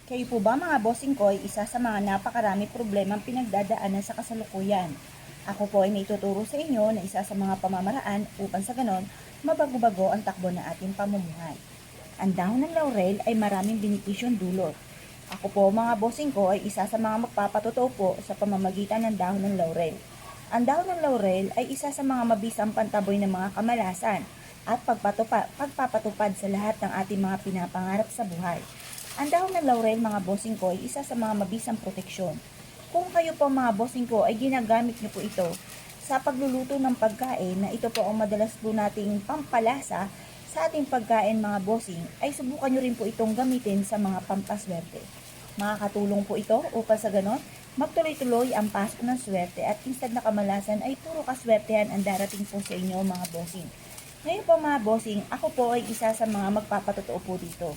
Kayo po ba mga bossing ko ay isa sa mga napakarami problemang pinagdadaanan sa kasalukuyan? Ako po ay may tuturo sa inyo na isa sa mga pamamaraan upang sa ganon, mabago-bago ang takbo ng ating pamumuhay. Ang dahon ng laurel ay maraming benepisyong dulot. Ako po mga bossing ko ay isa sa mga magpapatotoo po sa pamamagitan ng dahon ng laurel. Ang dahon ng laurel ay isa sa mga mabisang pantaboy ng mga kamalasan at pagpapatupad sa lahat ng ating mga pinapangarap sa buhay. Ang dahon ng laurel mga bossing ko ay isa sa mga mabisang proteksyon. Kung kayo po mga bossing ko ay ginagamit niyo po ito sa pagluluto ng pagkain na ito po ang madalas po nating pampalasa sa ating pagkain mga bossing, ay subukan nyo rin po itong gamitin sa mga pampaswerte. Makakatulong po ito upang sa ganon, magtuloy-tuloy ang pasok ng swerte at instead na kamalasan ay puro kaswertehan ang darating po sa inyo mga bossing. Ngayon po mga bossing, ako po ay isa sa mga magpapatotoo po dito.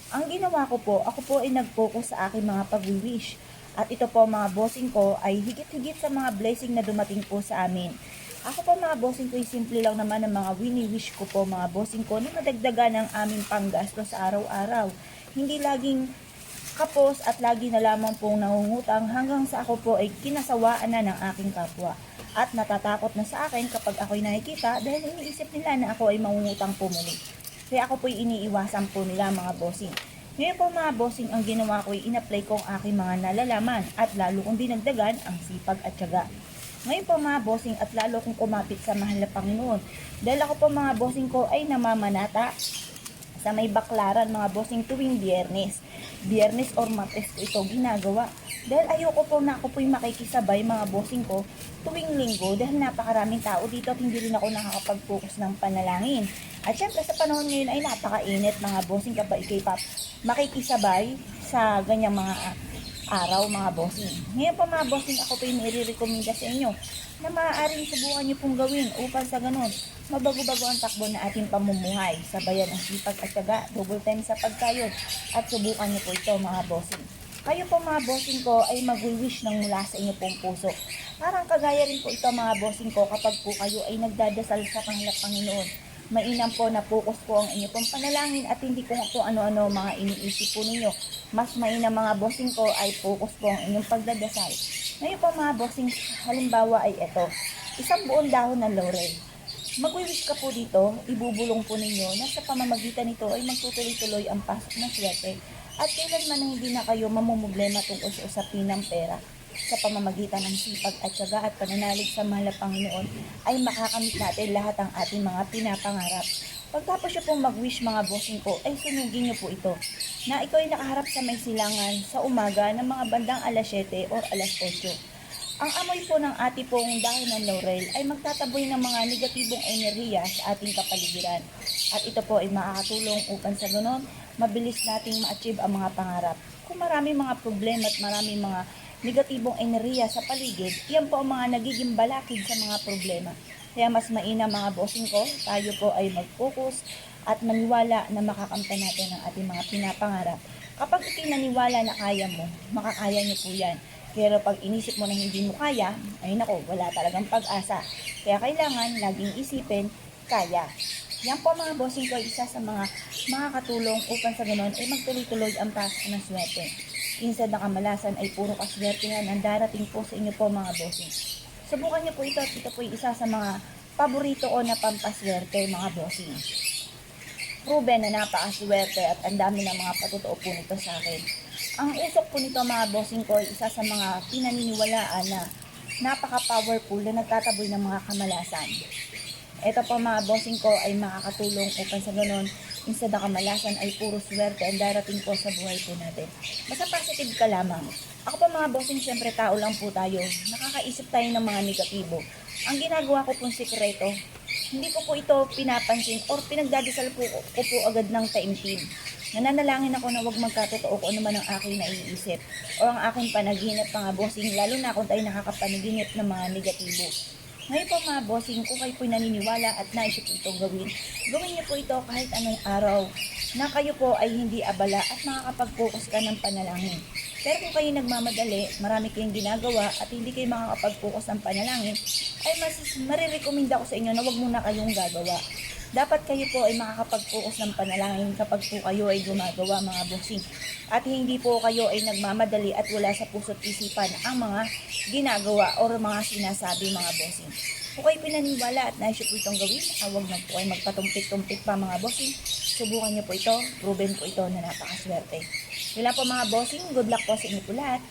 Ang ginawa ko po, ako po ay nag-focus sa aking mga pag-wish. At ito po mga bossing ko ay higit-higit sa mga blessing na dumating po sa amin. Ako po mga bossing ko ay simple lang naman ang mga wini-wish ko po mga bossing ko na madagdagan ang aming panggasto sa araw-araw. Hindi laging kapos at lagi na lamang pong nangungutang hanggang sa ako po ay kinasawaan na ng aking kapwa. At natatakot na sa akin kapag ako'y nakikita dahil iniisip nila na ako ay mangungutang po muli. Kaya ako po'y iniiwasan po nila mga bossing. Ngayon po mga bossing, ang ginawa ko ay in-apply ko ang aking mga nalalaman at lalo kong dinagdagan ang sipag at tiyaga. Ngayon po mga bossing at lalo kong kumapit sa mahal na Panginoon. Dahil ako po mga bossing ko ay namamanata sa may baklaran mga bossing tuwing Biyernes or Martes ko ito ginagawa. Dahil ayoko po na ako po'y makikisabay mga bossing ko tuwing linggo dahil napakaraming tao dito at hindi rin ako nakakapag-focus ng panalangin. At syempre sa panahon ngayon ay napakainit mga bossing kapag ikay makikisabay sa ganyang mga araw mga bossing. Ngayon pa mga bossing, ako po yung nire-recommenda sa inyo na maaaring subukan nyo pong gawin upang sa ganun mabago-bago ang takbo na ating pamumuhay. Sabayan ang sipag at syaga, double time sa pagkayod at subukan nyo po ito mga bossing. Kayo po mga bossing ko ay mag-wish ng mula sa inyo pong puso. Parang kagaya rin po ito mga bossing ko kapag po kayo ay nagdadasal sa kanila Panginoon. Mainam po na focus po ang inyo pong panalangin at hindi ko po ano-ano mga iniisip po ninyo. Mas mainam mga bossing ko ay focus po ang inyong pagdadasal. Ngayon po mga bossing, halimbawa ay ito, isang buong dahon ng laurel. Mag-wish ka po dito, ibubulong po ninyo na sa pamamagitan nito ay magtutuloy-tuloy ang pasok ng swerte at kailanman na hindi na kayo mamumblema tungkol sa usapin ng pera. Sa pamamagitan ng sipag at tiyaga at pananalig sa mahal na Panginoon ay makakamit natin lahat ang ating mga pinapangarap. Pagtapos nyo pong mag-wish mga bossing ko ay sunugin nyo po ito na ikaw ay nakaharap sa may silangan sa umaga ng mga bandang alas 7 o alas 8. Ang amoy po ng ati pong dahon ng laurel ay magtataboy ng mga negatibong enerhiya sa ating kapaligiran. At ito po ay makakatulong upang sa ganon mabilis nating ma-achieve ang mga pangarap. Kung marami mga problema at marami mga negatibong enerhiya sa paligid, yan po ang mga nagiging balakid sa mga problema. Kaya mas mainam mga bossing ko, tayo po ay mag-focus at maniwala na makakamtan natin ang ating mga pinapangarap. Kapag ikinaniwala na kaya mo, makakaya niyo po yan. Pero pag inisip mo na hindi mo kaya, ay nako, wala talagang pag-asa. Kaya kailangan laging isipin, kaya. Yan po mga bossing ko, isa sa mga makakatulong upang sa ganon ay magtuloy-tuloy ang pasok ng swerte. Instead na kamalasan ay puro kaswertehan ang darating po sa inyo po mga bossing. Subukan niyo po ito at ito po yung isa sa mga paborito ko na pampaswerte mga bossing. Proven na napakaswerte at ang dami ng mga patotoo po nito sa akin. Ang usok po nito mga bossing ko ay isa sa mga pinaniniwalaan na napaka-powerful na nagtataboy ng mga kamalasan. Ito po mga bossing ko ay makakatulong upang sa ganon, instead na kamalasan ay puro swerte ang darating po sa buhay po natin. Basta positive ka lamang. Ako po mga bossing, syempre tao lang po tayo. Nakakaisip tayo ng mga negatibo. Ang ginagawa ko pong sikreto, hindi ko po ito pinapansin or pinagdadasal po agad ng taimtim. Nananalangin ako na huwag magkatotoo kung ano man ang aking naiisip o ang aking panaginip mga bossing, lalo na kung tayo nakakapanaginip ng mga negatibo. Ngayon po mga bossing, kung kayo po'y naniniwala at naisip po itong gawin niyo po ito kahit anong araw na kayo po ay hindi abala at makakapag-focus ka ng panalangin. Pero kung kayo nagmamadali, marami kayong ginagawa at hindi kayo makakapag-focus ng panalangin, ay marirekomenda ko sa inyo na huwag muna kayong gagawa. Dapat kayo po ay makakapag-focus ng panalangin kapag po kayo ay gumagawa mga bossing. At hindi po kayo ay nagmamadali at wala sa puso't isipan ang mga ginagawa o mga sinasabi mga bossing. Kung kayo pinaniwala at nais po itong gawin, huwag na po ay magpatumpik-tumpik pa mga bossing. Subukan niyo po ito, proven po ito na napakaswerte. Yun lang po mga bossing, good luck po sa inyo po lahat.